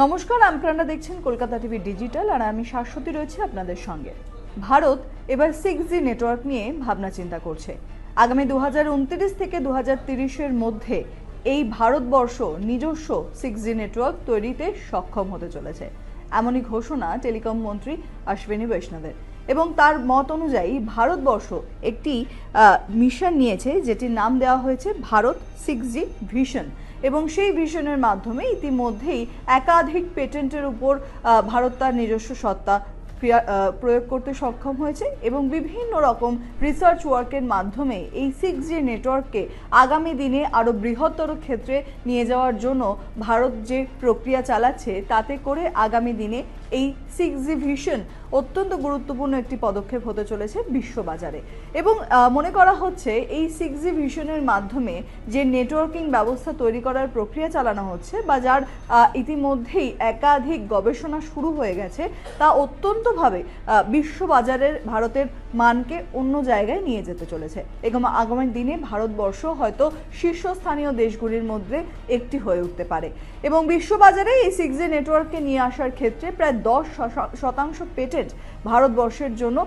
নমস্কার, আপনারা দেখছেন কলকাতা টিভি ডিজিটাল আর আমি শাশ্বতী রয়েছে আপনাদের সঙ্গে। ভারত এবার 6G নেটওয়ার্ক নিয়ে ভাবনা চিন্তা করছে। আগামী 2029 থেকে 2030-এর মধ্যে এই ভারতবর্ষ নিজস্ব 6G নেটওয়ার্ক তৈরিতে সক্ষম হতে চলেছে, এমনই ঘোষণা টেলিকম মন্ত্রী অশ্বিনী বৈষ্ণবের। এবং তার মত অনুযায়ী ভারতবর্ষ একটি মিশন নিয়েছে, যেটির নাম দেওয়া হয়েছে ভারত 6G ভিশন। এবং সেই ভিশনের মাধ্যমে ইতিমধ্যেই একাধিক পেটেন্টের উপর ভারত তার নিজস্ব সত্তা প্রয়োগ করতে সক্ষম হয়েছে এবং বিভিন্ন রকম রিসার্চ ওয়ার্কের মাধ্যমে এই 6G নেটওয়ার্ককে আগামী দিনে আরও বৃহত্তর ক্ষেত্রে নিয়ে যাওয়ার জন্য ভারত যে প্রক্রিয়া চালাচ্ছে, তাতে করে আগামী দিনে এই 6G ভিশন অত্যন্ত গুরুত্বপূর্ণ একটি পদক্ষেপ হতে চলেছে বিশ্ববাজারে। এবং মনে করা হচ্ছে এই 6G ভিশনের মাধ্যমে যে নেটওয়ার্কিং ব্যবস্থা তৈরি করার প্রক্রিয়া চালানো হচ্ছে বা যার ইতিমধ্যেই একাধিক গবেষণা শুরু হয়ে গেছে, তা অত্যন্তভাবে বিশ্ববাজারের ভারতের মানকে অন্য জায়গায় নিয়ে যেতে চলেছে। এবং আগামী দিনে ভারতবর্ষ হয়তো শীর্ষস্থানীয় দেশগুলির মধ্যে একটি হয়ে উঠতে পারে। এবং বিশ্ববাজারে এই 6G নেটওয়ার্ককে নিয়ে আসার ক্ষেত্রে প্রায় 10% পেটেন্ট ভারতবর্ষের জন্য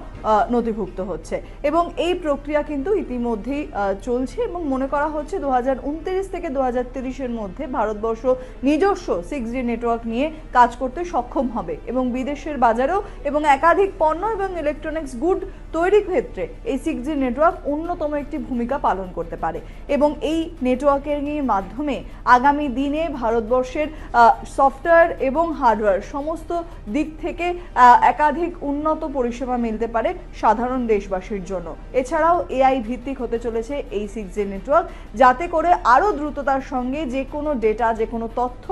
নথিভুক্ত হচ্ছে এবং এই প্রক্রিয়া কিন্তু ইতিমধ্যেই চলছে। এবং মনে করা হচ্ছে 2029 থেকে 2030-এর মধ্যে ভারতবর্ষ নিজস্ব 6G নেটওয়ার্ক নিয়ে কাজ করতে সক্ষম হবে এবং বিদেশের বাজারেও এবং একাধিক পণ্য এবং ইলেকট্রনিক্স গুড তৈরির ক্ষেত্রে এই 6G নেটওয়ার্ক অন্যতম একটি ভূমিকা পালন করতে পারে। এবং এই নেটওয়ার্কের মাধ্যমে আগামী দিনে ভারতবর্ষের সফটওয়্যার এবং হার্ডওয়্যার সমস্ত দিক থেকে একাধিক উন্নত পরিষেবা মিলতে পারে সাধারণ দেশবাসীর জন্য। এছাড়াও এআই ভিত্তিক হতে চলেছে এই 6G নেটওয়ার্ক, যাতে করে আরও দ্রুততার সঙ্গে যে কোনো ডেটা, যে কোনো তথ্য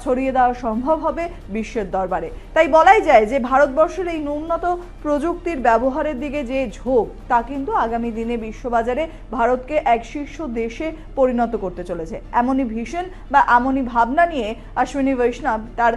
ছড়িয়ে দেওয়া সম্ভব হবে বিশ্বের দরবারে। তাই বলাই যায় যে ভারতবর্ষের এই উন্নত প্রযুক্তির ব্যবহারের দিকে যে ঝোঁক, তা কিন্তু আগামী দিনে বিশ্ববাজারে ভারতকে এক শীর্ষ দেশে পরিণত করতে চলেছে। এমনই ভিশন বা এমনই ভাবনা নিয়ে অশ্বিনী বৈষ্ণব তার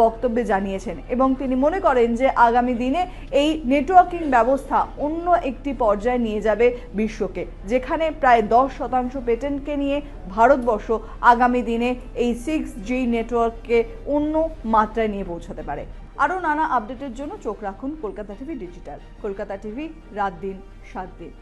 বক্তব্যে জানিয়েছেন এবং তিনি মনে করেন যে আগামী দিনে এই নেটওয়ার্কিং ব্যবস্থা অন্য একটি পর্যায়ে নিয়ে যাবে বিশ্বকে, যেখানে প্রায় 10% পেটেন্টকে নিয়ে ভারতবর্ষ আগামী দিনে এই 6G নেটওয়ার্ককে অন্য মাত্রায় নিয়ে পৌঁছাতে পারে। আরও নানা আপডেটের জন্য চোখ রাখুন Kolkata TV digital. Kolkata TV, রাত দিন 7 দিন।